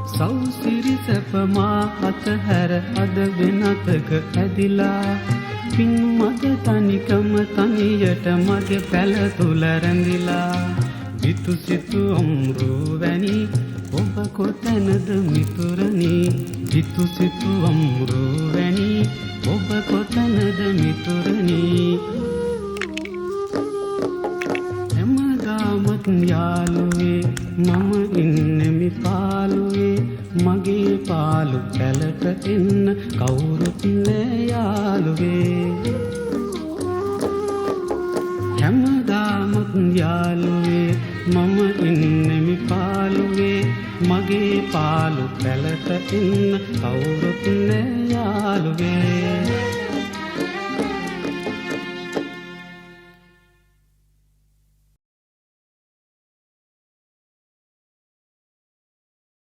සෞසිරි සැපමා අතහැර අද වෙනතක ඇදිලා පින් මද තනිකම තනියට මගේ පැල තුල රැඳිලා විතු සිතු අම්රු වැනි ඔබ කොතැනද මිතුරනි විතු සිතු අම්රු වැනි ඔබ කොතැනද මිතුරනි හැමදාමත් යාළුවේ මම ඉන්නෙමි පාළුවේ මගේ පාළු පැලට එන්න කවුරුත් නෑ යාළුවේ හැමදාමත් යාළුවේ මම ඉන්නෙමි පාළුවේ මගේ පාළු පැලට එන්න කවුරුත් නෑ යාළුවේ